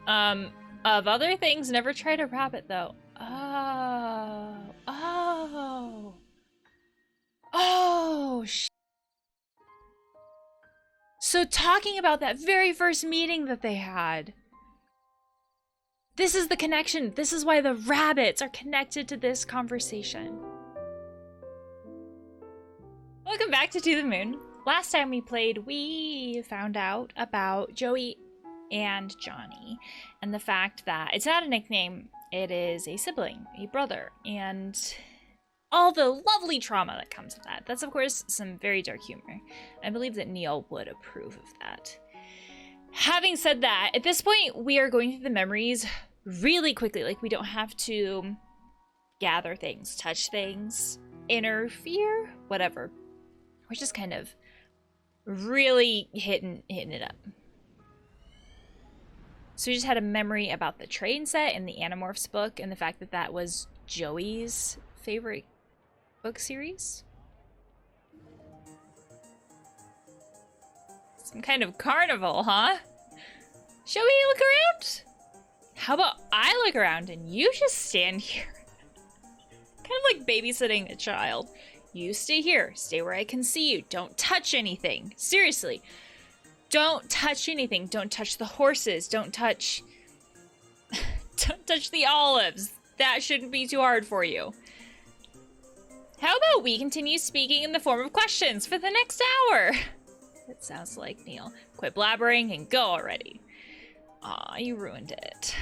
Of other things, never tried a rabbit though. Oh, so talking about that very first meeting that they had. This is the connection. This is why the rabbits are connected to this conversation. Welcome back to the Moon. Last time we played, we found out about Joey and Johnny and the fact that it's not a nickname, it is a sibling, a brother, and all the lovely trauma that comes with that. That's, of course, some very dark humor. I believe that Neil would approve of that. Having said that, at this point, we are going through the memories really quickly. Like, we don't have to gather things, touch things, interfere, whatever. We're just kind of really hitting it up. So we just had a memory about the train set and the Animorphs book and the fact that that was Joey's favorite book series. Some kind of carnival, huh? Shall we look around? How about I look around and you just stand here? Kind of like babysitting a child. You stay here. Stay where I can see you. Don't touch anything. Seriously. Don't touch anything. Don't touch the horses. Don't touch the olives. That shouldn't be too hard for you. How about we continue speaking in the form of questions for the next hour? That sounds like Neil. Quit blabbering and go already. Aw, you ruined it.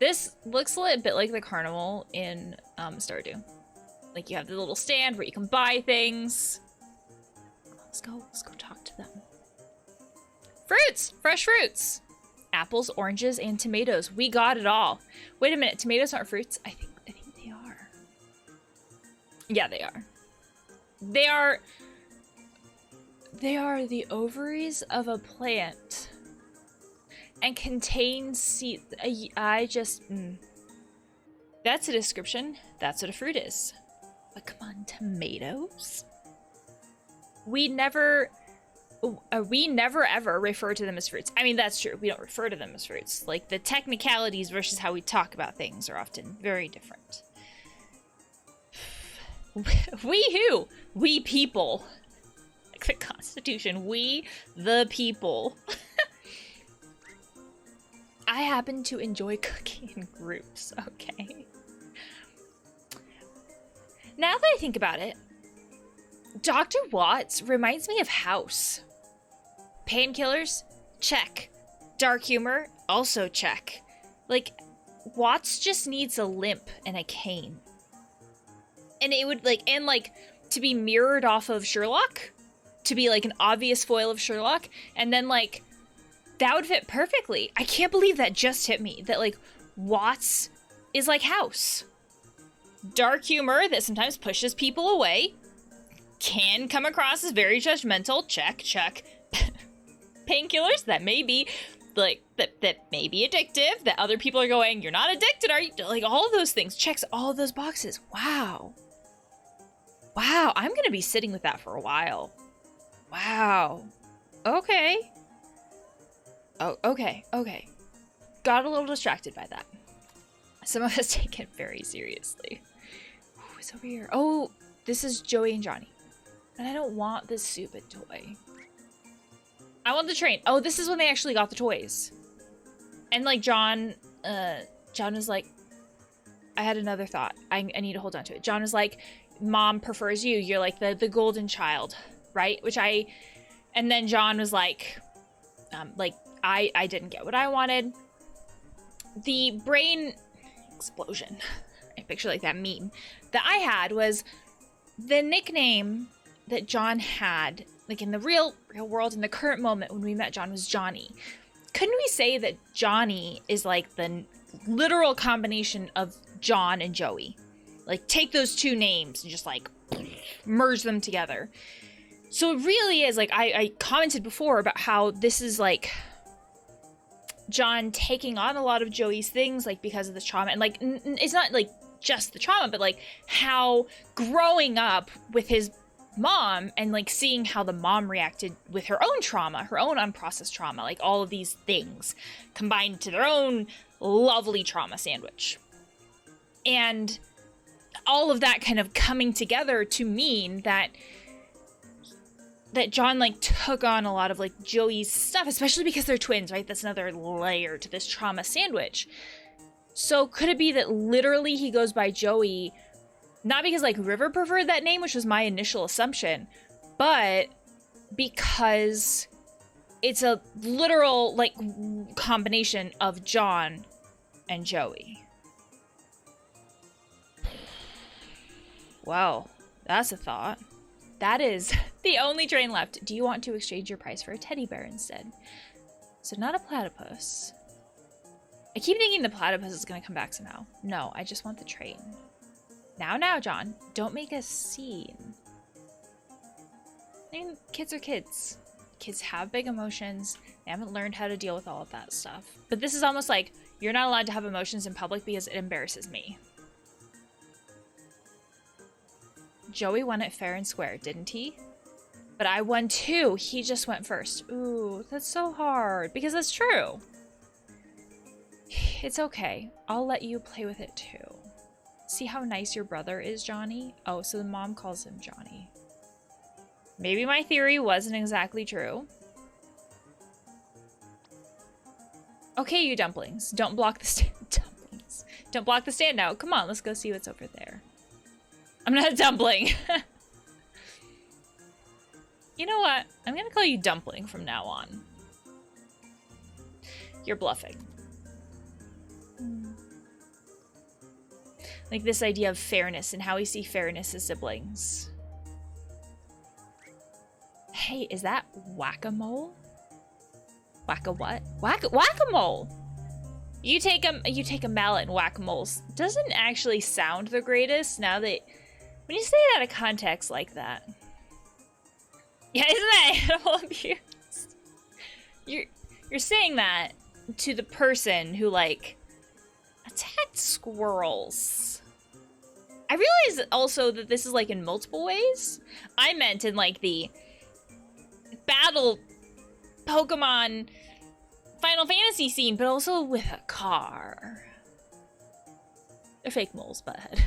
This looks a little bit like the carnival in Stardew. Like, you have the little stand where you can buy things. Let's go talk to them. Fruits! Fresh fruits! Apples, oranges, and tomatoes. We got it all. Wait a minute, tomatoes aren't fruits? I think they are. Yeah, they are. They are the ovaries of a plant and contain seeds. That's a description. That's what a fruit is. But come on, tomatoes? We never ever refer to them as fruits. I mean, that's true. We don't refer to them as fruits. Like, the technicalities versus how we talk about things are often very different. We who? We people. Like the Constitution. We the people. I happen to enjoy cooking in groups, okay? Now that I think about it, Dr. Watts reminds me of House. Painkillers? Check. Dark humor? Also check. Like, Watts just needs a limp and a cane. And it would, to be mirrored off of Sherlock? To be, an obvious foil of Sherlock? And then, that would fit perfectly. I can't believe that just hit me. That, Watts is like House. Dark humor that sometimes pushes people away. Can come across as very judgmental. Check, check. Painkillers that may be, that may be addictive. That other people are going, you're not addicted, are you? All of those things. Checks all of those boxes. Wow. Wow, I'm gonna be sitting with that for a while. Wow. Okay. Oh, okay. Got a little distracted by that. Some of us take it very seriously. Ooh, it's over here. Oh, this is Joey and Johnny. And I don't want this stupid toy. I want the train. Oh, this is when they actually got the toys. And John was like, I had another thought. I need to hold on to it. John was like, Mom prefers you. You're like the golden child, right? And then John was like, I didn't get what I wanted. The brain explosion, I picture that meme that I had was the nickname that John had, in the real world, in the current moment when we met John, was Johnny. Couldn't we say that Johnny is the literal combination of John and Joey? Take those two names and just merge them together. So it really is I commented before about how this is John taking on a lot of Joey's things because of this trauma, and it's not just the trauma, but how growing up with his mom and like seeing how the mom reacted with her own trauma, her own unprocessed trauma, like all of these things combined to their own lovely trauma sandwich. And all of that kind of coming together to mean that John like took on a lot of like Joey's stuff, especially because they're twins, right? That's another layer to this trauma sandwich. So could it be that literally he goes by Joey, not because like River preferred that name, which was my initial assumption, but because it's a literal like combination of John and Joey. Wow, that's a thought. That is the only train left. Do you want to exchange your price for a teddy bear instead? So not a platypus. I keep thinking the platypus is gonna come back somehow. No, I just want the train. Now, John, don't make a scene. I mean, kids are kids. Kids have big emotions. They haven't learned how to deal with all of that stuff. But this is almost like, you're not allowed to have emotions in public because it embarrasses me. Joey won it fair and square, didn't he? But I won too. He just went first. Ooh, that's so hard because that's true. It's okay. I'll let you play with it too. See how nice your brother is, Johnny? Oh, so the mom calls him Johnny. Maybe my theory wasn't exactly true. Okay, you dumplings. Don't block the dumplings. Don't block the standout. Come on, let's go see what's over there. I'm not a dumpling. You know what? I'm gonna call you Dumpling from now on. You're bluffing. Like this idea of fairness and how we see fairness as siblings. Hey, is that whack-a-mole? Whack-a-what? Whack-a-mole! You take a mallet and whack moles. Doesn't actually sound the greatest now that when you say it out of context like that. Yeah, isn't that animal abuse? You're saying that to the person who like attacked squirrels. I realize also that this is like in multiple ways. I meant in like the battle Pokemon Final Fantasy scene, but also with a car. They're fake moles, butthead.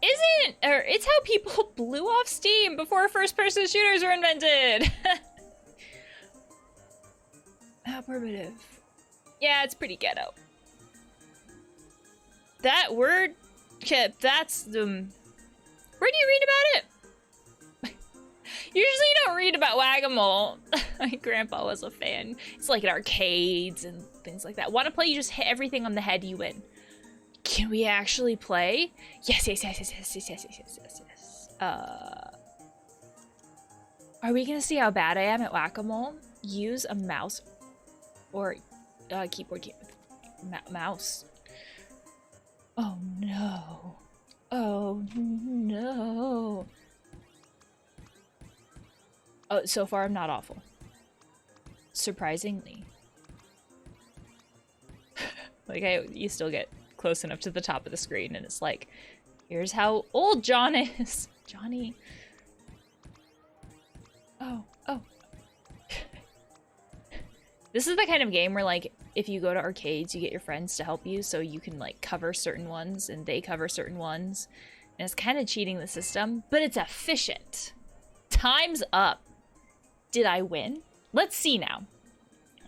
It's how people blew off steam before first-person shooters were invented. How primitive. Yeah, it's pretty ghetto. That word, Kip, that's the... Where do you read about it? Usually you don't read about Whack-A-Mole. My grandpa was a fan. It's like at arcades and things like that. Want to play? You just hit everything on the head, you win. Can we actually play? Yes. Are we gonna see how bad I am at Whack-A-Mole? Use a mouse or keyboard mouse. Oh no. Oh no. Oh, so far I'm not awful. Surprisingly. Like you still get close enough to the top of the screen and it's like, here's how old John is. Johnny. Oh. This is the kind of game where like, if you go to arcades, you get your friends to help you so you can like cover certain ones and they cover certain ones. And it's kind of cheating the system, but it's efficient. Time's up. Did I win? Let's see now.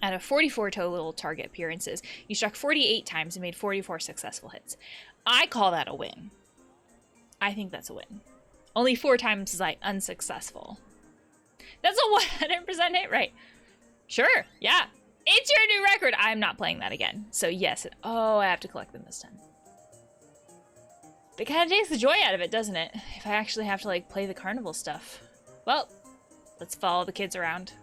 Out of 44 total target appearances, you struck 48 times and made 44 successful hits. I call that a win. I think that's a win. Only 4 times was I unsuccessful. That's a 100% hit rate. Sure, yeah. It's your new record. I'm not playing that again. So yes, oh, I have to collect them this time. It kind of takes the joy out of it, doesn't it? If I actually have to like play the carnival stuff. Well, let's follow the kids around.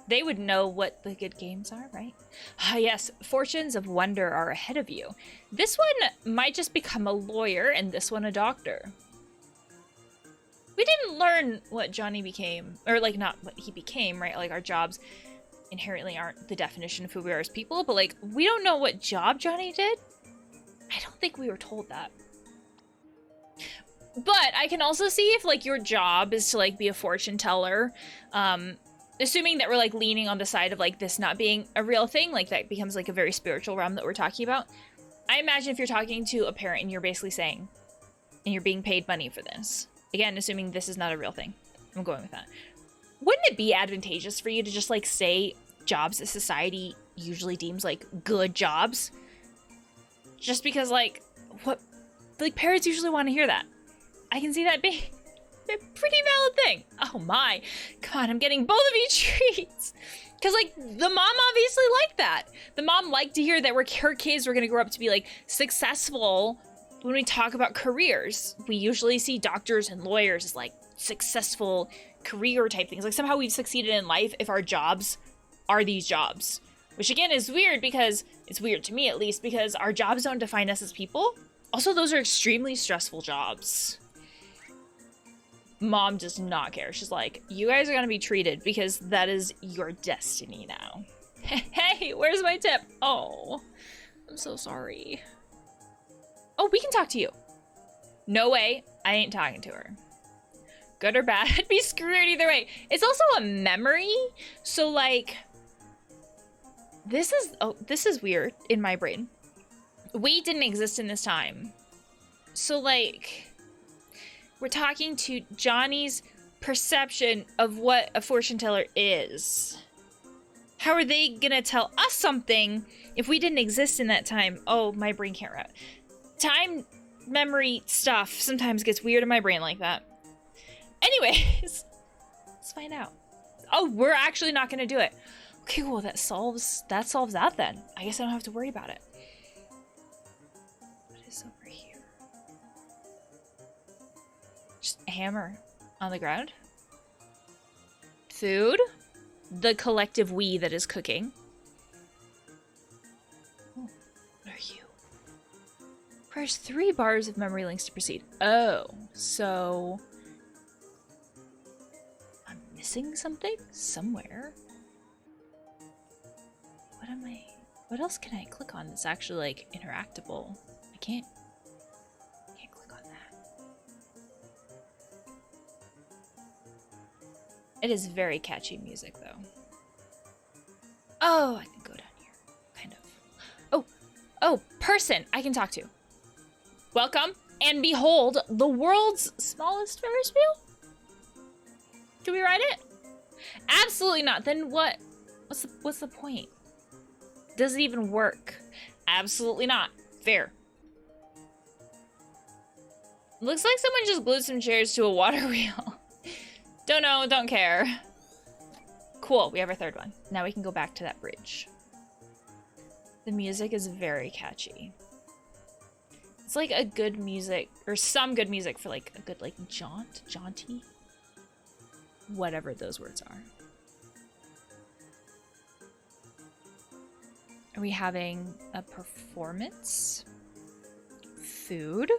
They would know what the good games are, right? Ah, yes, fortunes of wonder are ahead of you. This one might just become a lawyer and this one a doctor. We didn't learn what Johnny became, or like not what he became, right? Like our jobs inherently aren't the definition of who we are as people, but like we don't know what job Johnny did. I don't think we were told that. But I can also see if, like, your job is to, like, be a fortune teller, assuming that we're, like, leaning on the side of, like, this not being a real thing, like, that becomes, like, a very spiritual realm that we're talking about. I imagine if you're talking to a parent and you're basically saying, and you're being paid money for this, again, assuming this is not a real thing, I'm going with that. Wouldn't it be advantageous for you to just, like, say jobs that society usually deems, like, good jobs? Just because, like, what, like, parents usually want to hear that. I can see that being a pretty valid thing. Oh my, God, I'm getting both of you treats. Because, like, the mom obviously liked that. The mom liked to hear that her kids were going to grow up to be, like, successful. When we talk about careers, we usually see doctors and lawyers as, like, successful career type things. Like, somehow we've succeeded in life if our jobs are these jobs. Which, again, is weird because, it's weird to me at least, because our jobs don't define us as people. Also, those are extremely stressful jobs. Mom does not care. She's like, you guys are gonna be treated because that is your destiny now. Hey, where's my tip? Oh, I'm so sorry. Oh, we can talk to you. No way, I ain't talking to her. Good or bad, I'd be screwed either way. It's also a memory, so like, this is weird in my brain. We didn't exist in this time. So like, we're talking to Johnny's perception of what a fortune teller is. How are they gonna tell us something if we didn't exist in that time? Oh, my brain can't wrap. Time memory stuff sometimes gets weird in my brain like that. Anyways, let's find out. Oh, we're actually not gonna do it. Okay, well, that solves that then. I guess I don't have to worry about it. What is over here? Just a hammer on the ground. Food. The collective we that is cooking. Oh, what are you? Requires 3 bars of memory links to proceed. Oh, so I'm missing something somewhere. What else can I click on that's actually, like, interactable? I can't click on that. It is very catchy music, though. Oh, I can go down here. Kind of. Oh, person I can talk to. Welcome, and behold, the world's smallest Ferris wheel? Can we ride it? Absolutely not. Then what? What's the point? Does it even work? Absolutely not. Fair. Looks like someone just glued some chairs to a water wheel. Don't know, don't care. Cool, we have our 3rd one. Now we can go back to that bridge. The music is very catchy. It's like a good music, or some good music for like a good like jaunty? Whatever those words are. Are we having a performance? Food?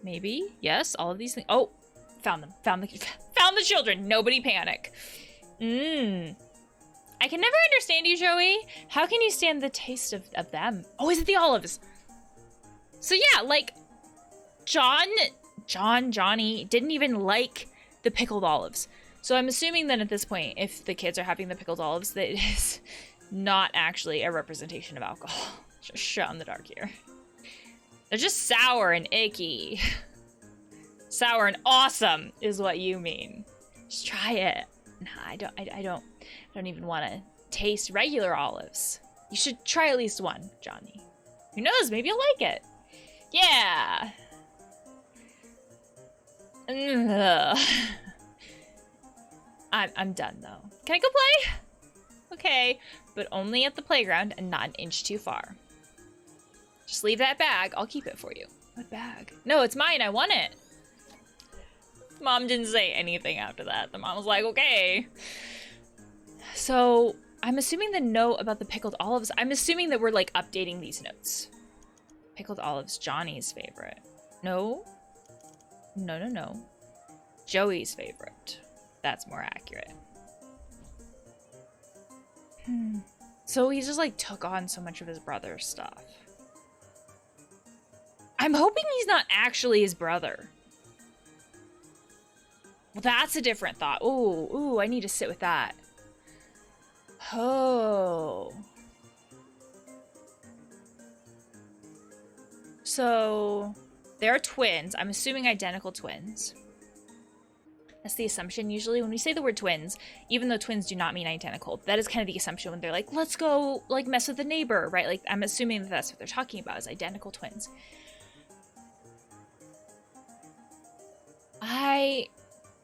Maybe? Yes, all of these things. Oh, found them. Found the children. Nobody panic. I can never understand you, Joey. How can you stand the taste of them? Oh, is it the olives? So yeah, like, Johnny didn't even like the pickled olives. So I'm assuming that at this point, if the kids are having the pickled olives, that it is not actually a representation of alcohol. Just shot in the dark here. They're just sour and icky. Sour and awesome is what you mean. Just try it. Nah, I don't even want to taste regular olives. You should try at least one, Johnny. Who knows? Maybe you'll like it. Yeah. Ugh. I'm done though. Can I go play? Okay, but only at the playground and not an inch too far. Just leave that bag. I'll keep it for you. What bag? No, it's mine. I want it. Mom didn't say anything after that. The mom was like, okay. So I'm assuming the note about the pickled olives, I'm assuming that we're like updating these notes. Pickled olives, Johnny's favorite. No. Joey's favorite. That's more accurate. So he just like took on so much of his brother's stuff. I'm hoping he's not actually his brother. Well, that's a different thought. Ooh, I need to sit with that. Oh. So, they're twins. I'm assuming identical twins. That's the assumption usually. When we say the word twins, even though twins do not mean identical, that is kind of the assumption when they're like, let's go, like, mess with the neighbor, right? Like, I'm assuming that that's what they're talking about, is identical twins.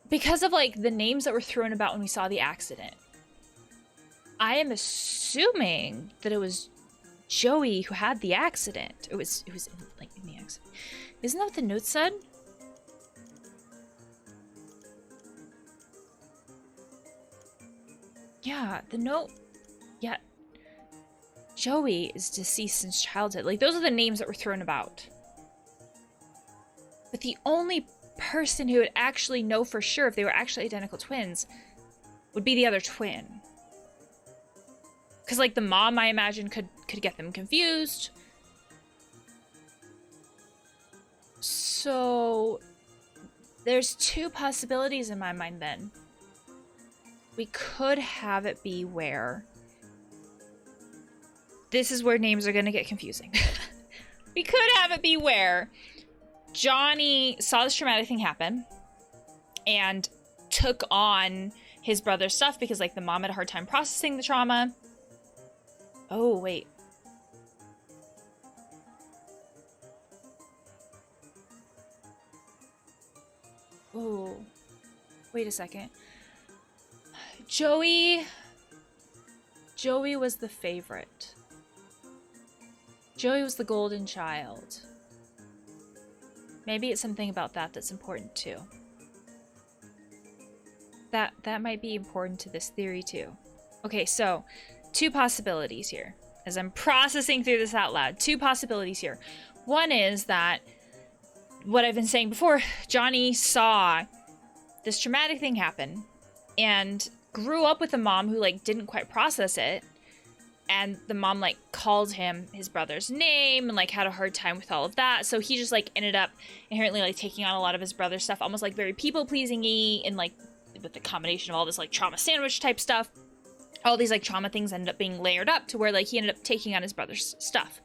Because of, like, the names that were thrown about when we saw the accident, I am assuming that it was Joey who had the accident. It was in the accident. Isn't that what the note said? Yeah, the note. Yeah. Joey is deceased since childhood. Like, those are the names that were thrown about. But the only person who would actually know for sure if they were actually identical twins would be the other twin. Because, like, the mom, I imagine, could get them confused. So, there's two possibilities in my mind, then. We could have it be where... This is where names are going to get confusing. We could have it be where Johnny saw this traumatic thing happen and took on his brother's stuff because, like, the mom had a hard time processing the trauma. Oh, wait. Oh, wait a second. Joey was the favorite. Joey was the golden child. Maybe it's something about that that's important too. That might be important to this theory too. Okay, so two possibilities here. As I'm processing through this out loud, two possibilities here. One is that what I've been saying before, Johnny saw this traumatic thing happen and grew up with a mom who, like, didn't quite process it. And the mom, like, called him his brother's name and, like, had a hard time with all of that. So he just, like, ended up inherently, like, taking on a lot of his brother's stuff, almost, like, very people-pleasing-y, and, like, with the combination of all this, like, trauma sandwich type stuff. All these, like, trauma things ended up being layered up to where, like, he ended up taking on his brother's stuff.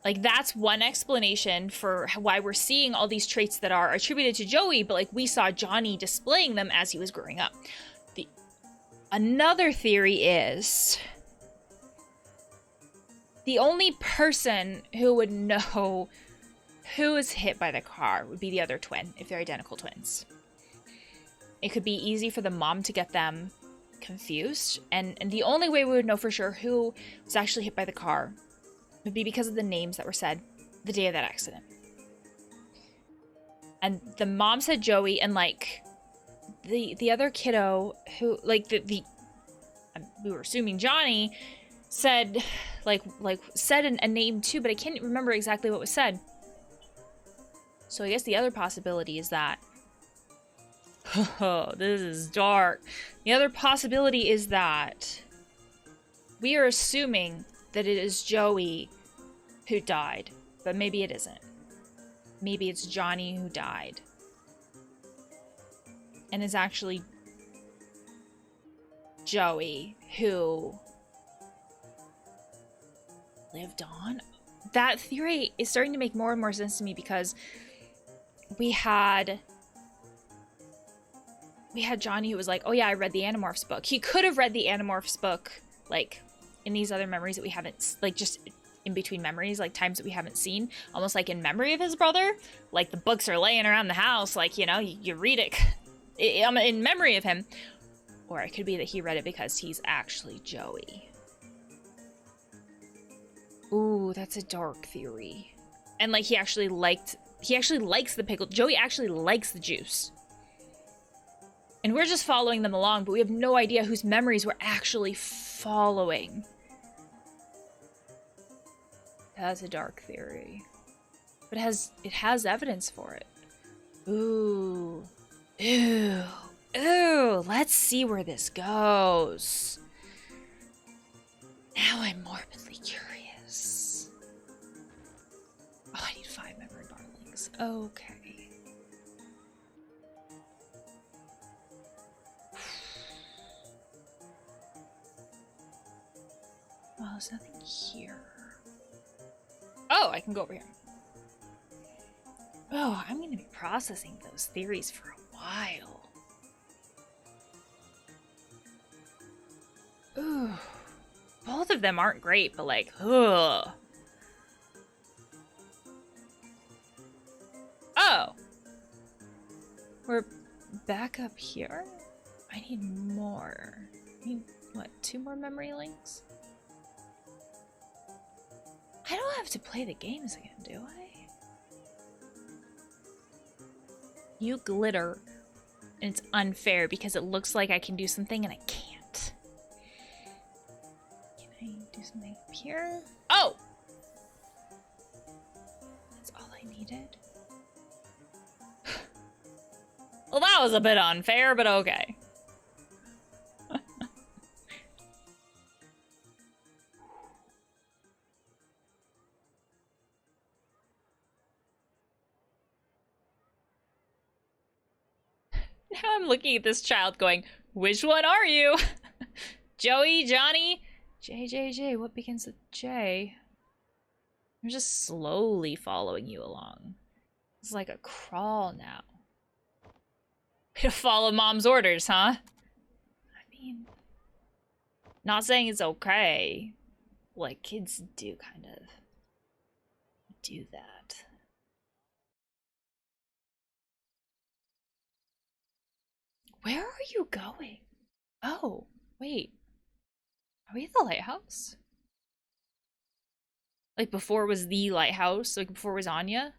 Like, that's one explanation for why we're seeing all these traits that are attributed to Joey, but, like, we saw Johnny displaying them as he was growing up. Another theory is the only person who would know who was hit by the car would be the other twin, if they're identical twins. It could be easy for the mom to get them confused, and the only way we would know for sure who was actually hit by the car would be because of the names that were said the day of that accident. And the mom said Joey, and, like, the other kiddo who, like, we were assuming Johnny said, said a name too, but I can't remember exactly what was said. So I guess the other possibility is that, oh, this is dark. The other possibility is that we are assuming that it is Joey who died, but maybe it isn't. Maybe it's Johnny who died. And it's actually Joey who lived on. That theory is starting to make more and more sense to me because we had Johnny who was like, oh yeah, I read the Animorphs book. He could have read the Animorphs book, like, in these other memories that we haven't, like, just in between memories, like, times that we haven't seen, almost like in memory of his brother. Like, the books are laying around the house, like, you know, you read it in memory of him. Or it could be that he read it because he's actually Joey. Ooh, that's a dark theory. And, like, he actually likes the pickle. Joey actually likes the juice. And we're just following them along, but we have no idea whose memories we're actually following. That's a dark theory. But it has evidence for it. Ooh. Ooh. Ooh. Let's see where this goes. Now I'm morbidly curious. Oh, I need 5 memory bottlings. Okay. Well, there's nothing here. Oh, I can go over here. Oh, I'm gonna be processing those theories for a while. Ooh. Both of them aren't great, but like, ugh. Oh. We're back up here? I need more. I need, what, 2 more memory links? I don't have to play the games again, do I? You glitter. And it's unfair because it looks like I can do something and I can't. Can I do something up here? Oh! That's all I needed. Well, that was a bit unfair, but okay. Now I'm looking at this child going, which one are you? Joey, Johnny, JJJ, what begins with J? I'm just slowly following you along. It's like a crawl now. To follow mom's orders, huh? I mean, not saying it's okay. Like, kids do kind of do that. Where are you going? Oh, wait. Are we at the lighthouse? Like, before it was the lighthouse? Like, before it was Anya?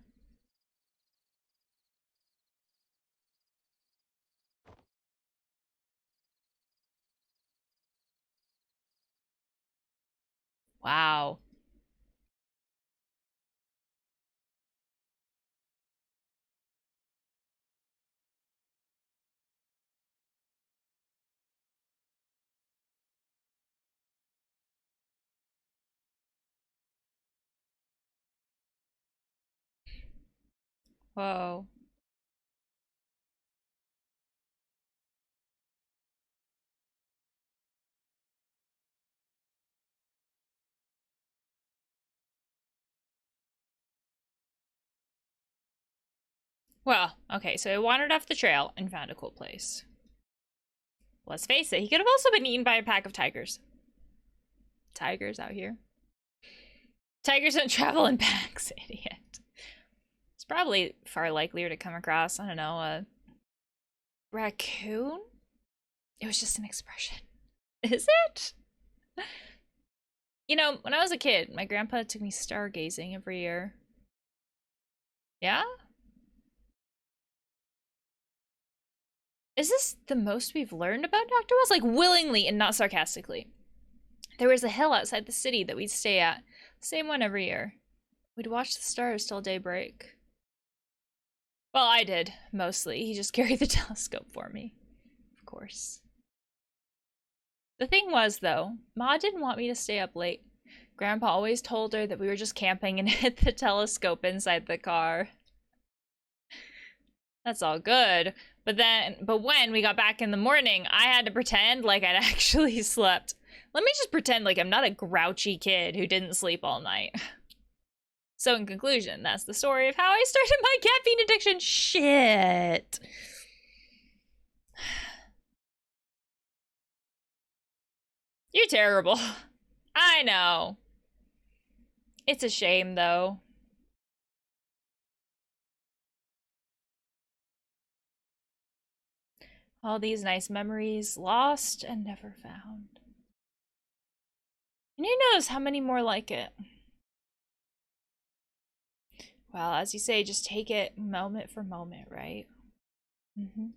Wow. Whoa. Well, okay, so I wandered off the trail and found a cool place. Let's face it, he could have also been eaten by a pack of tigers. Tigers out here. Tigers don't travel in packs, idiot. It's probably far likelier to come across, I don't know, a raccoon? It was just an expression. Is it? You know, when I was a kid, my grandpa took me stargazing every year. Yeah? Is this the most we've learned about Dr. Wells? Like, willingly and not sarcastically. There was a hill outside the city that we'd stay at. Same one every year. We'd watch the stars till daybreak. Well, I did, mostly. He just carried the telescope for me. Of course. The thing was, though, Ma didn't want me to stay up late. Grandpa always told her that we were just camping and hid the telescope inside the car. That's all good. But when we got back in the morning, I had to pretend like I'd actually slept. Let me just pretend like I'm not a grouchy kid who didn't sleep all night. So in conclusion, that's the story of how I started my caffeine addiction. Shit. You're terrible. I know. It's a shame, though. All these nice memories lost and never found. And who knows how many more like it. Well, as you say, just take it moment for moment, right? Mm-hmm.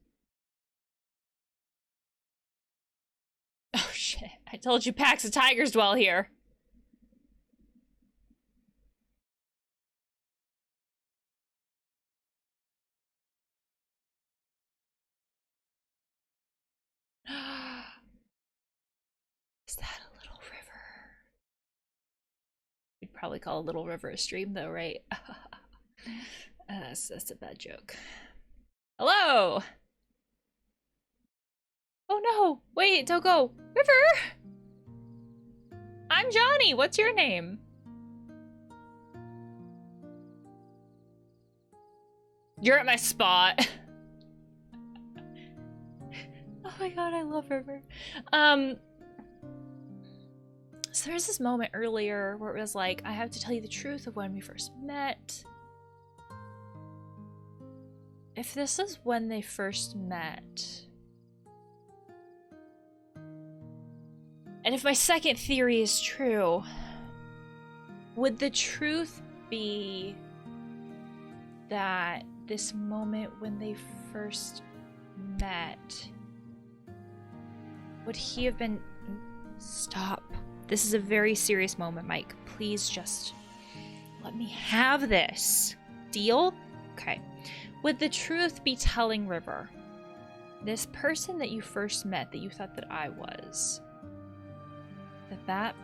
Oh shit, I told you packs of tigers dwell here. Is that a little river? We'd probably call a little river a stream though, right? That's a bad joke. Hello! Oh no! Wait, don't go! River! I'm Johnny! What's your name? You're at my spot. Oh my god, I love River. So there's this moment earlier where it was like, I have to tell you the truth of when we first met. If this is when they first met, and if my second theory is true, would the truth be that this moment when they first met, would he have been... Stop. This is a very serious moment, Mike. Please just let me have this. Deal? Okay. Would the truth be telling River, this person that you first met, that you thought that I was, that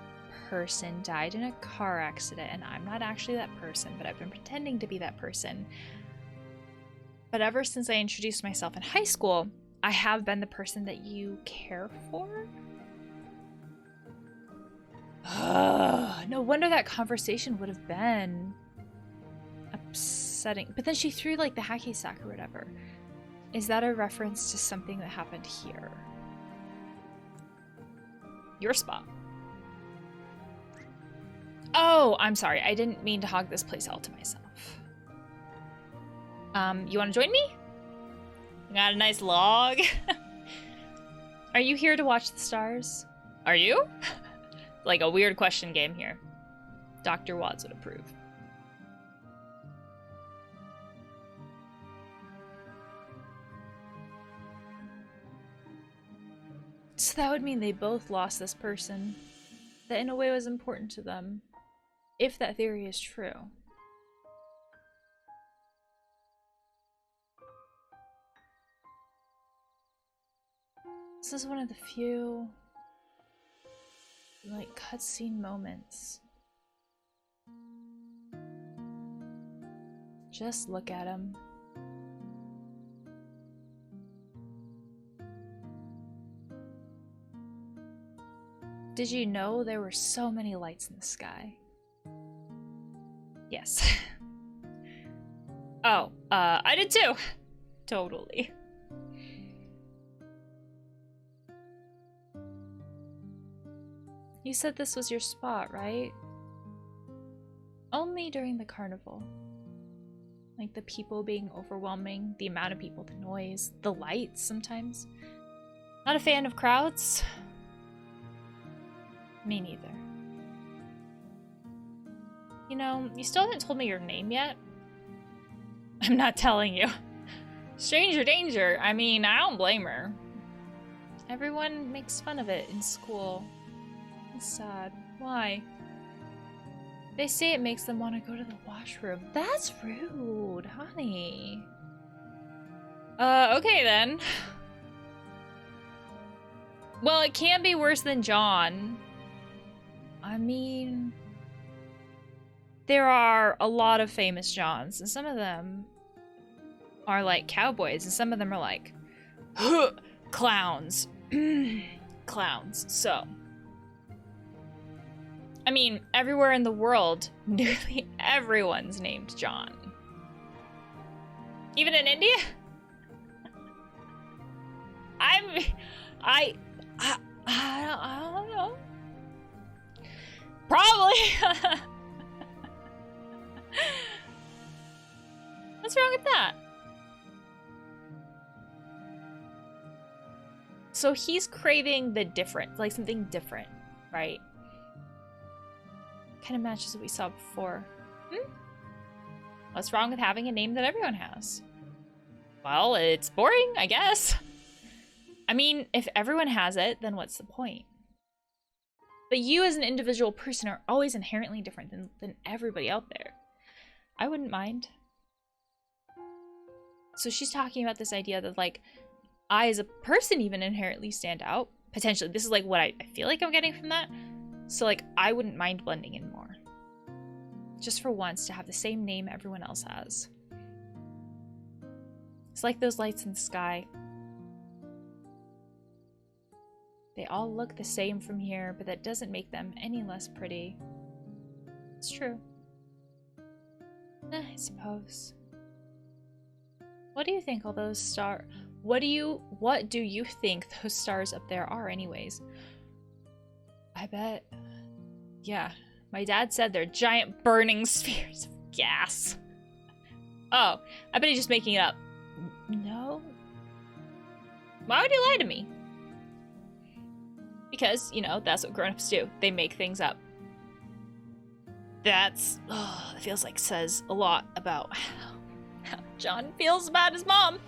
person died in a car accident, and I'm not actually that person, but I've been pretending to be that person. But ever since I introduced myself in high school, I have been the person that you care for? No wonder that conversation would have been upsetting. But then she threw like the hacky sack or whatever. Is that a reference to something that happened here? Your spot. Oh, I'm sorry. I didn't mean to hog this place all to myself. You want to join me? Got a nice log. Are you here to watch the stars? Are you? Like a weird question game here. Dr. Watts would approve. So that would mean they both lost this person that in a way was important to them, if that theory is true. This is one of the few like cutscene moments. Just look at him. Did you know there were so many lights in the sky? Yes. Oh, I did too. Totally. You said this was your spot, right? Only during the carnival. Like the people being overwhelming, the amount of people, the noise, the lights sometimes. Not a fan of crowds. Me neither. You know, you still haven't told me your name yet. I'm not telling you. Stranger danger. I mean, I don't blame her. Everyone makes fun of it in school. It's sad. Why? They say it makes them want to go to the washroom. That's rude, honey. Okay then. Well, it can be worse than John. I mean, there are a lot of famous Johns, and some of them are like cowboys, and some of them are like clowns. Clowns. So, I mean, everywhere in the world, nearly everyone's named John. Even in India? I don't know. Probably. What's wrong with that? So he's craving the different, like something different, right? Kind of matches what we saw before. What's wrong with having a name that everyone has? Well, it's boring, I guess. I mean, if everyone has it, then what's the point? But you as an individual person are always inherently different than everybody out there. I wouldn't mind. So she's talking about this idea that, like, I as a person even inherently stand out. Potentially. This is like what I feel like I'm getting from that. So, like, I wouldn't mind blending in more. just for once to have the same name everyone else has. It's like those lights in the sky. They all look the same from here, but that doesn't make them any less pretty. It's true. I suppose. What do you think all those stars... What do you think those stars up there are anyways? I bet... Yeah. My dad said they're giant burning spheres of gas. Oh, I bet he's just making it up. No. Why would you lie to me? Because, you know, that's what grown-ups do. They make things up. That's... Oh, it feels like says a lot about how John feels about his mom.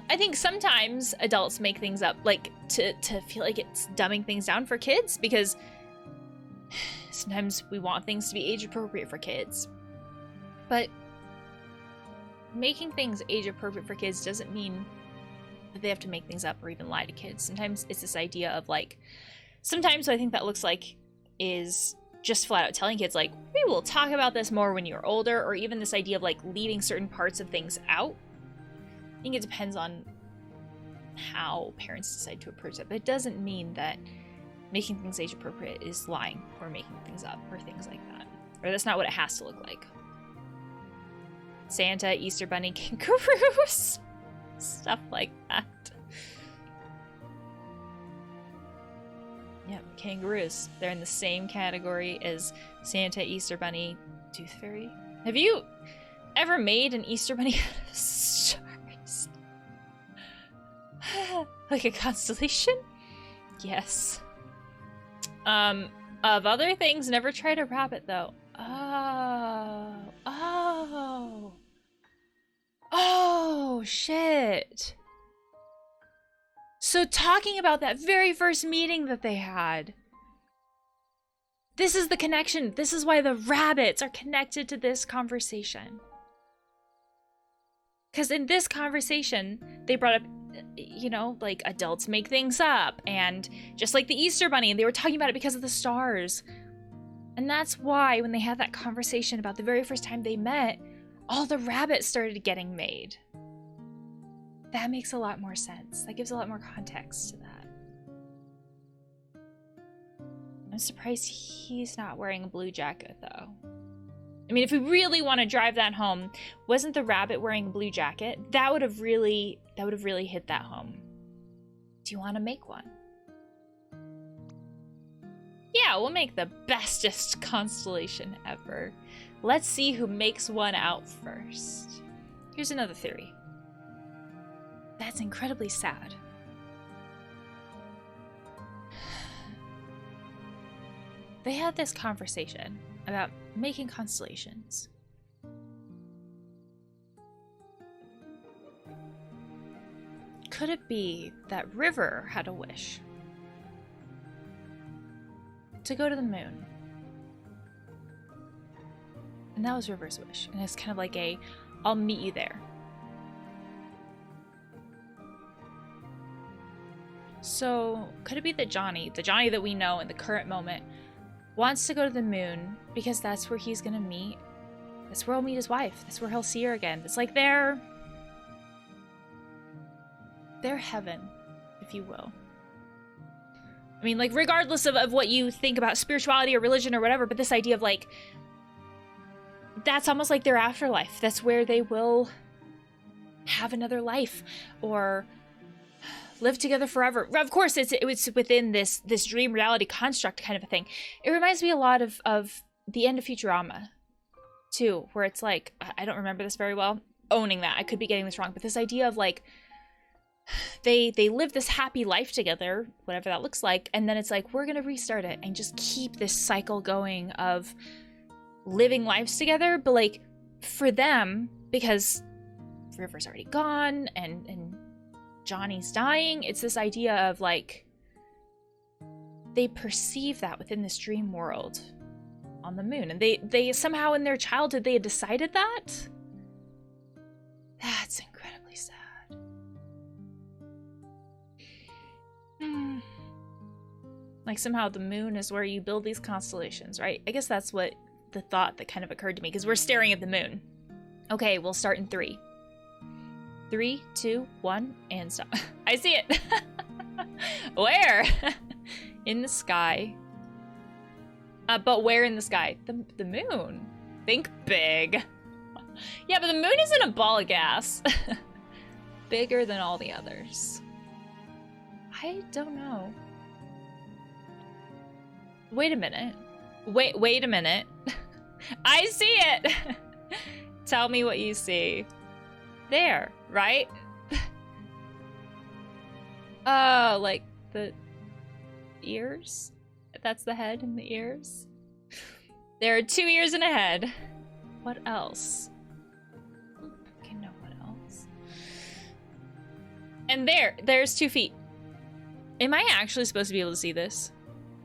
I think sometimes adults make things up, like, to feel like it's dumbing things down for kids, because sometimes we want things to be age-appropriate for kids. But making things age-appropriate for kids doesn't mean that they have to make things up or even lie to kids. Sometimes it's this idea of, like, sometimes what I think that looks like is just flat out telling kids, like, we will talk about this more when you're older, or even this idea of, like, leaving certain parts of things out. I think it depends on how parents decide to approach it, but it doesn't mean that making things age appropriate is lying or making things up or things like that. Or that's not what it has to look like. Santa, Easter Bunny, kangaroos, stuff like that. Yep, kangaroos. They're in the same category as Santa, Easter Bunny, Tooth Fairy. Have you ever made an Easter Bunny out of stars? Like a constellation? Yes. Of other things, never tried a rabbit though. Oh, shit. So talking about that very first meeting that they had, this is the connection. This is why the rabbits are connected to this conversation. Because in this conversation, they brought up, you know, like, adults make things up, and just like the Easter Bunny, and they were talking about it because of the stars. And that's why when they had that conversation about the very first time they met, all the rabbits started getting made. That makes a lot more sense. That gives a lot more context to that. I'm surprised he's not wearing a blue jacket, though. I mean, if we really want to drive that home, wasn't the rabbit wearing a blue jacket? That would have really hit that home. Do you want to make one? Yeah, we'll make the bestest constellation ever. Let's see who makes one out first. Here's another theory. That's incredibly sad. They had this conversation about making constellations. Could it be that River had a wish to go to the moon? And that was River's wish. And it's kind of like a, I'll meet you there. So could it be that Johnny, the Johnny that we know in the current moment, wants to go to the moon because that's where he's gonna meet? That's where he'll meet his wife. That's where he'll see her again. It's like their heaven, if you will. I mean, like, regardless of what you think about spirituality or religion or whatever, but this idea of, like, that's almost like their afterlife. That's where they will have another life or live together forever. Of course, it's within this dream reality construct kind of a thing. It reminds me a lot of the end of Futurama, too, where it's like, I don't remember this very well, owning that. I could be getting this wrong, but this idea of, like, they live this happy life together, whatever that looks like, and then it's like, we're gonna restart it and just keep this cycle going of living lives together. But, like, for them, because River's already gone and Johnny's dying, it's this idea of, like, they perceive that within this dream world on the moon, and they somehow in their childhood they had decided that. That's incredibly sad. Like, somehow the moon is where you build these constellations, right? I guess that's what the thought that kind of occurred to me, because we're staring at the moon. Okay, we'll start in 3. 3, 2, 1, and stop. I see it. Where? In the sky. But where in the sky? The moon. Think big. Yeah, but the moon isn't a ball of gas. Bigger than all the others. I don't know. Wait a minute. Wait a minute. I see it. Tell me what you see. There, right? Oh, like the ears? That's the head and the ears. There are 2 ears and a head. What else? Okay, no, what else? And there's 2 feet. Am I actually supposed to be able to see this?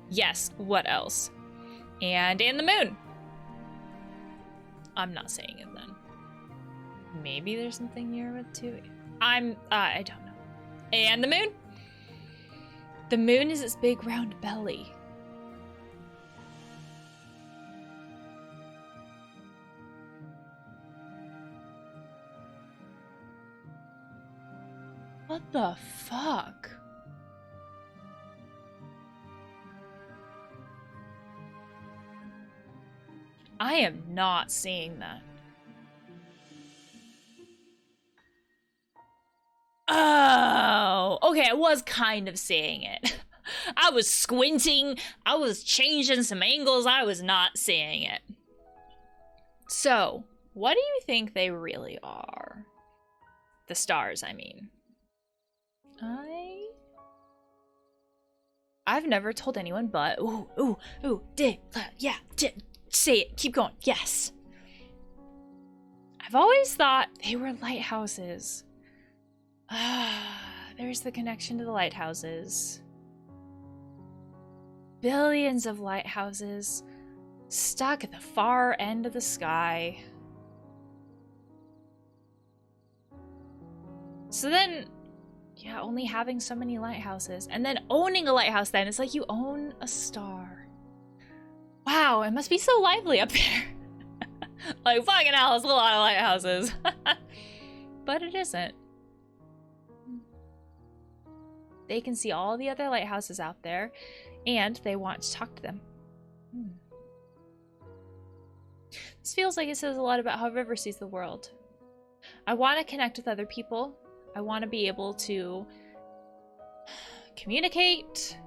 Yes, what else? And the moon. I'm not saying it then. Maybe there's something here with 2. I don't know. And the moon. The moon is its big round belly. What the fuck? I am not seeing that. Oh, okay, I was kind of seeing it. I was squinting, I was changing some angles, I was not seeing it. So, what do you think they really are? The stars, I mean. I've never told anyone, but say it, keep going, yes. I've always thought they were lighthouses. There's the connection to the lighthouses. Billions of lighthouses stuck at the far end of the sky. So then, yeah, only having so many lighthouses and then owning a lighthouse, then it's like you own a star. Wow, it must be so lively up there. Like, fucking hell, it's a lot of lighthouses. But it isn't. They can see all the other lighthouses out there, and they want to talk to them. This feels like it says a lot about how River sees the world. I want to connect with other people. I want to be able to communicate,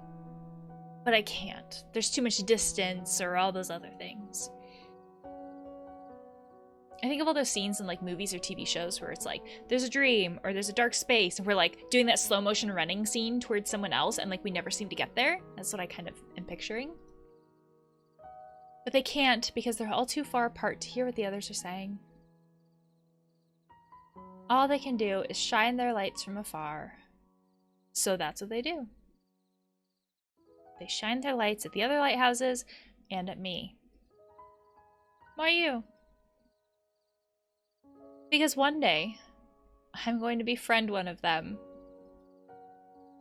but I can't. There's too much distance or all those other things. I think of all those scenes in like movies or TV shows where it's like there's a dream or there's a dark space and we're like doing that slow motion running scene towards someone else and like we never seem to get there. That's what I kind of am picturing. But they can't because they're all too far apart to hear what the others are saying. All they can do is shine their lights from afar. So that's what they do. They shine their lights at the other lighthouses and at me. Why you? Because one day, I'm going to befriend one of them.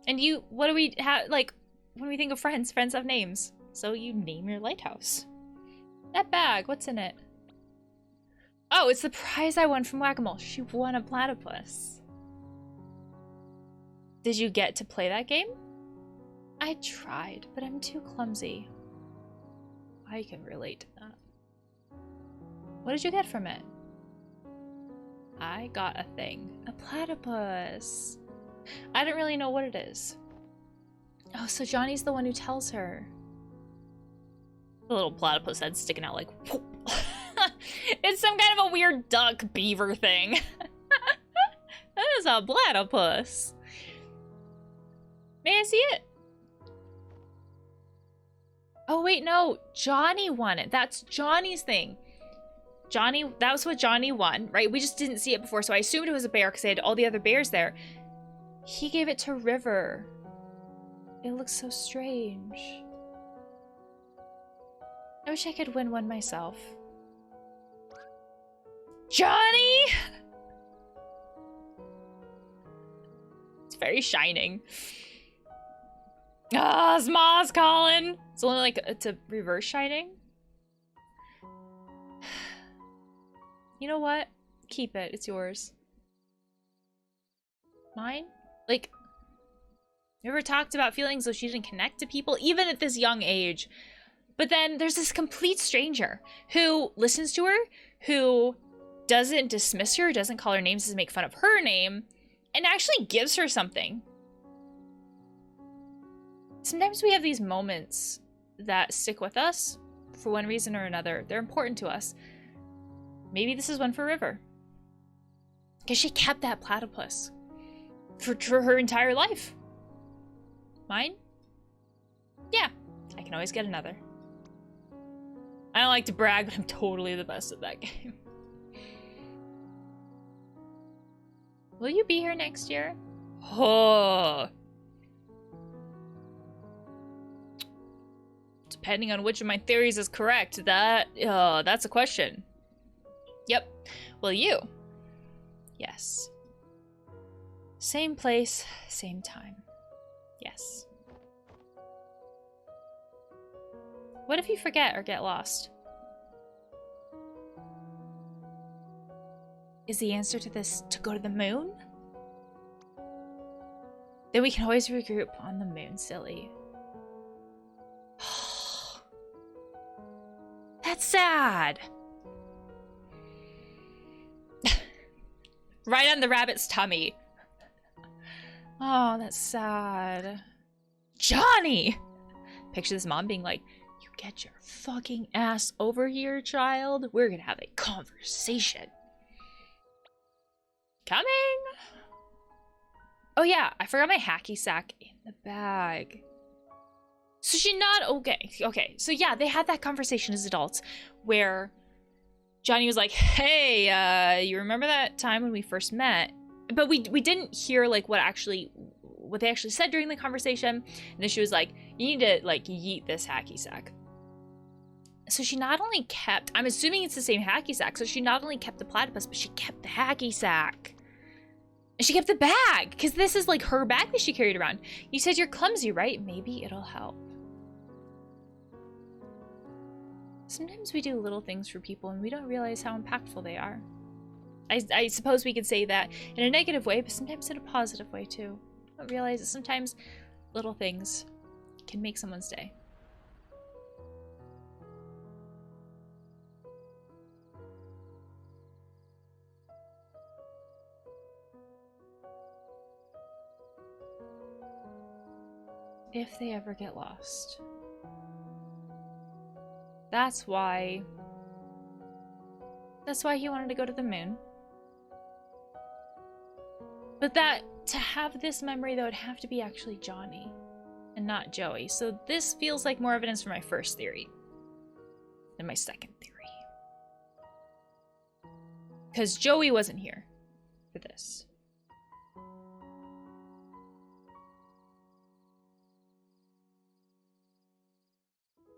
And you, what do we have, like, when we think of friends, friends have names. So you name your lighthouse. That bag, what's in it? Oh, it's the prize I won from Whack-A-Mole. She won a platypus. Did you get to play that game? I tried, but I'm too clumsy. I can relate to that. What did you get from it? I got a thing. A platypus. I don't really know what it is. Oh, so Johnny's the one who tells her. The little platypus head sticking out like, whoop. It's some kind of a weird duck beaver thing. That is a platypus. May I see it? Oh wait, no. Johnny won it. That's Johnny's thing. Johnny, that was what Johnny won, right? We just didn't see it before, so I assumed it was a bear because they had all the other bears there. He gave it to River. It looks so strange. I wish I could win one myself. Johnny! It's very shining. Ah, Sma's calling. It's only like, it's a reverse shining. You know what? Keep it. It's yours. Mine? Like, you ever talked about feeling so she didn't connect to people, even at this young age? But then there's this complete stranger who listens to her, who doesn't dismiss her, doesn't call her names, doesn't make fun of her name, and actually gives her something. Sometimes we have these moments that stick with us for one reason or another. They're important to us. Maybe this is one for River. Because she kept that platypus for her entire life. Mine? Yeah, I can always get another. I don't like to brag, but I'm totally the best at that game. Will you be here next year? Oh. Depending on which of my theories is correct, that's a question. Yep. Will you? Yes. Same place, same time. Yes. What if you forget or get lost? Is the answer to this to go to the moon? Then we can always regroup on the moon, silly. That's sad. Right on the rabbit's tummy. Oh, that's sad. Johnny! Picture this mom being like, you get your fucking ass over here, child. We're gonna have a conversation. Coming! Oh yeah, I forgot my hacky sack in the bag. So she not okay. So yeah, they had that conversation as adults where Johnny was like, hey, you remember that time when we first met? But we didn't hear like what they actually said during the conversation. And then she was like, you need to like yeet this hacky sack. So she not only kept, I'm assuming it's the same hacky sack, so she not only kept the platypus, but she kept the hacky sack. And she kept the bag, because this is like her bag that she carried around. You said you're clumsy, right? Maybe it'll help. Sometimes we do little things for people and we don't realize how impactful they are. I suppose we could say that in a negative way, but sometimes in a positive way too. I don't realize that sometimes little things can make someone's day. If they ever get lost. That's why he wanted to go to the moon. But that, to have this memory, though, it'd have to be actually Johnny and not Joey. So this feels like more evidence for my first theory than my second theory. Because Joey wasn't here for this.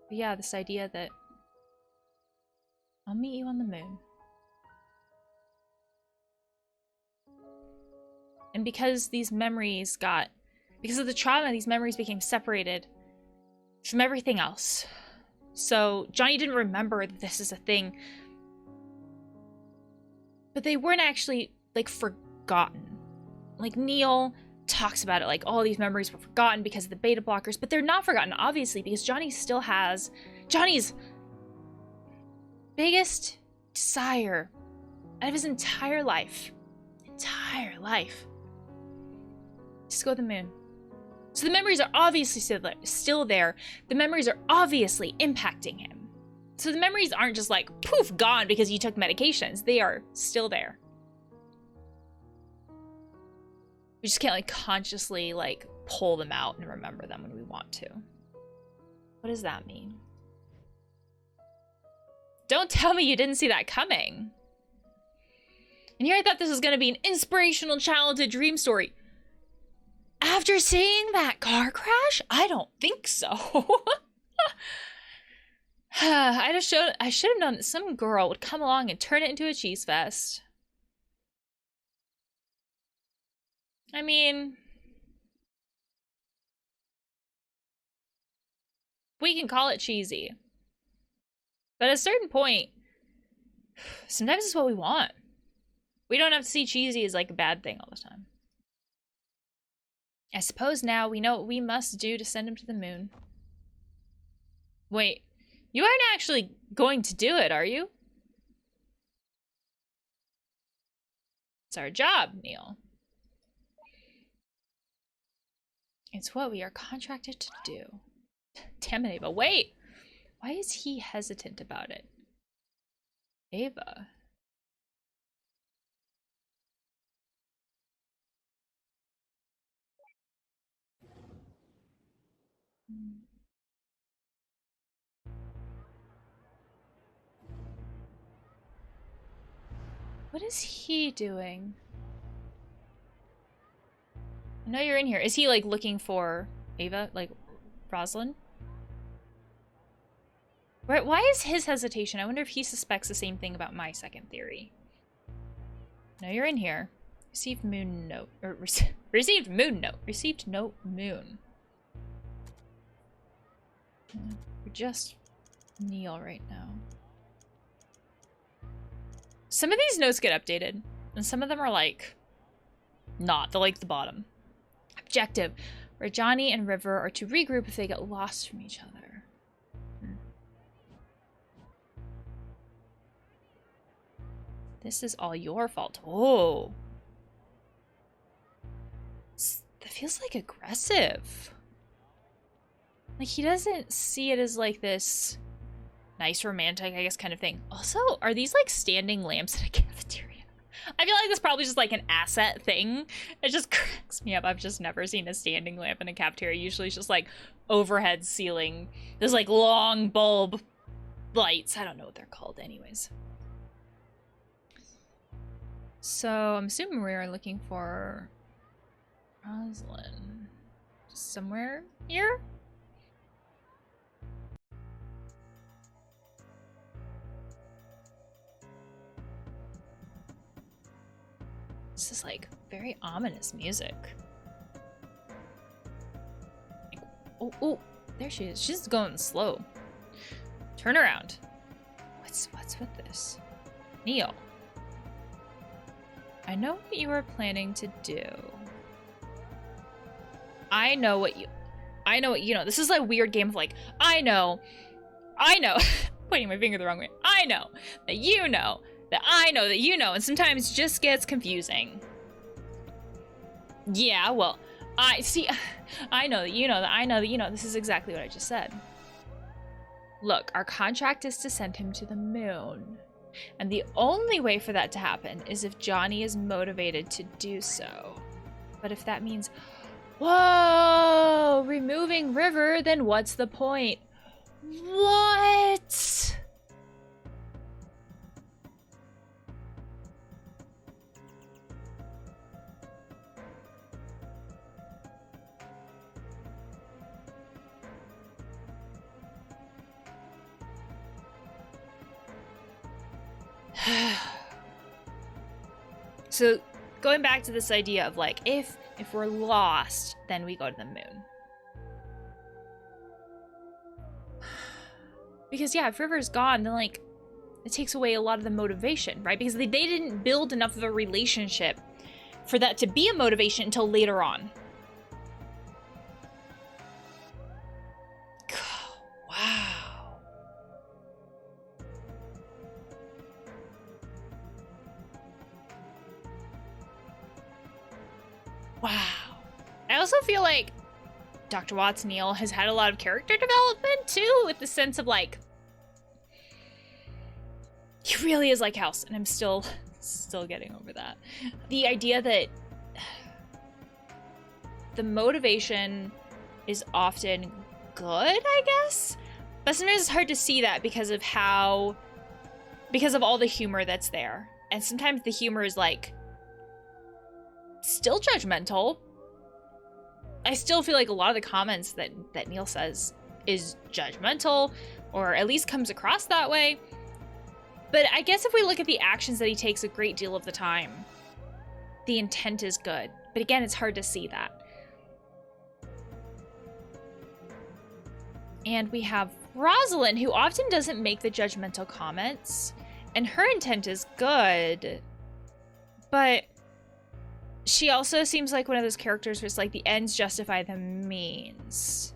But yeah, this idea that I'll meet you on the moon. And because these memories because of the trauma, these memories became separated from everything else. So Johnny didn't remember that this is a thing. But they weren't actually, like, forgotten. Like, Neil talks about it, like, all these memories were forgotten because of the beta blockers, but they're not forgotten, obviously, because Johnny still has Johnny's biggest desire out of his entire life. Just to go to the moon. So the memories are obviously still there. The memories are obviously impacting him. So the memories aren't just like, poof, gone because you took medications. They are still there. We just can't like consciously like pull them out and remember them when we want to. What does that mean? Don't tell me you didn't see that coming. And here I thought this was going to be an inspirational childhood dream story. After seeing that car crash, I don't think so. I should have known that some girl would come along and turn it into a cheese fest. I mean, we can call it cheesy. But at a certain point, Sometimes it's what we want. We don't have to see cheesy as like a bad thing all the time. I suppose now we know what we must do to send him to the moon. Wait, you aren't actually going to do it, are you? It's our job, Neil. It's what we are contracted to do. Damn it, Ava. Wait! Why is he hesitant about it? Ava. What is he doing? I know you're in here. Is he like looking for Ava? Like Rosalind? Right, why is his hesitation? I wonder if he suspects the same thing about my second theory. No, you're in here. Received moon note. Or received moon note. Received note moon. We're just Neil right now. Some of these notes get updated, and some of them are like not. They're like the bottom. Objective, where Johnny and River are to regroup if they get lost from each other. This is all your fault. Oh. That feels like aggressive. Like he doesn't see it as like this nice romantic, I guess, kind of thing. Also, are these like standing lamps in a cafeteria? I feel like this probably just like an asset thing. It just cracks me up. I've just never seen a standing lamp in a cafeteria. Usually it's just like overhead ceiling. There's like long bulb lights. I don't know what they're called anyways. So I'm assuming we are looking for Rosalind. Somewhere here? This is like very ominous music. Like, oh, there she is. She's going slow. Turn around. What's with this? Neil. I know what you are planning to do. I know what you know. This is like a weird game of like, I know. Pointing my finger the wrong way. I know that you know. That I know that you know, and sometimes it just gets confusing. Yeah, well, I know that you know that I know that you know. This is exactly what I just said. Look, our contract is to send him to the moon. And the only way for that to happen is if Johnny is motivated to do so. But if that means, whoa, removing River, then what's the point? What? So going back to this idea of like, if we're lost, then we go to the moon. Because yeah, if River's gone, then like it takes away a lot of the motivation, right? Because they didn't build enough of a relationship for that to be a motivation until later on. Wow. Wow. I also feel like Dr. Watts Neil has had a lot of character development too, with the sense of like, he really is like House, and I'm still getting over that. The idea that the motivation is often good, I guess, but sometimes it's hard to see that because of all the humor that's there. And sometimes the humor is like still judgmental. I still feel like a lot of the comments that Neil says is judgmental, or at least comes across that way. But I guess if we look at the actions that he takes a great deal of the time, the intent is good. But again, it's hard to see that. And we have Rosalind, who often doesn't make the judgmental comments. And her intent is good, but she also seems like one of those characters where it's like the ends justify the means.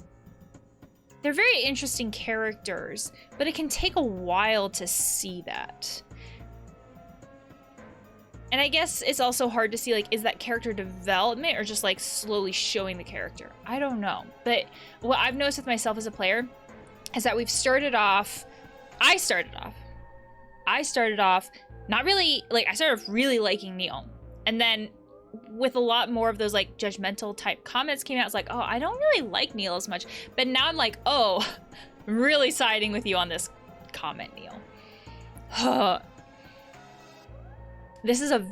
They're very interesting characters, but it can take a while to see that. And I guess it's also hard to see, like, is that character development or just like slowly showing the character? I don't know. But what I've noticed with myself as a player is that we've started off, I started off not really, like, I started off really liking Neil. And then with a lot more of those like judgmental type comments came out, it's like, oh, I don't really like Neil as much. But now I'm like, oh, I'm really siding with you on this comment, Neil. This is a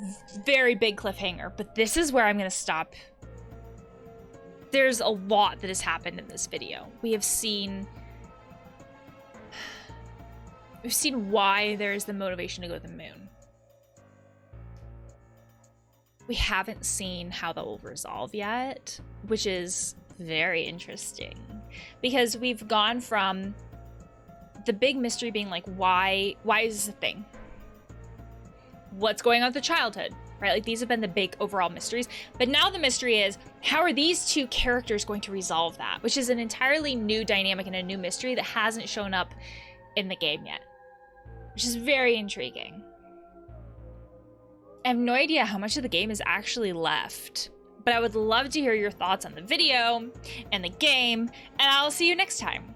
very big cliffhanger, but this is where I'm going to stop. There's a lot that has happened in this video. We've seen why there is the motivation to go to the moon. We haven't seen how that will resolve yet, which is very interesting, because we've gone from the big mystery being like, why is this a thing? What's going on with the childhood, right? Like, these have been the big overall mysteries. But now the mystery is, how are these two characters going to resolve that? Which is an entirely new dynamic and a new mystery that hasn't shown up in the game yet, which is very intriguing. I have no idea how much of the game is actually left, but I would love to hear your thoughts on the video and the game, and I'll see you next time.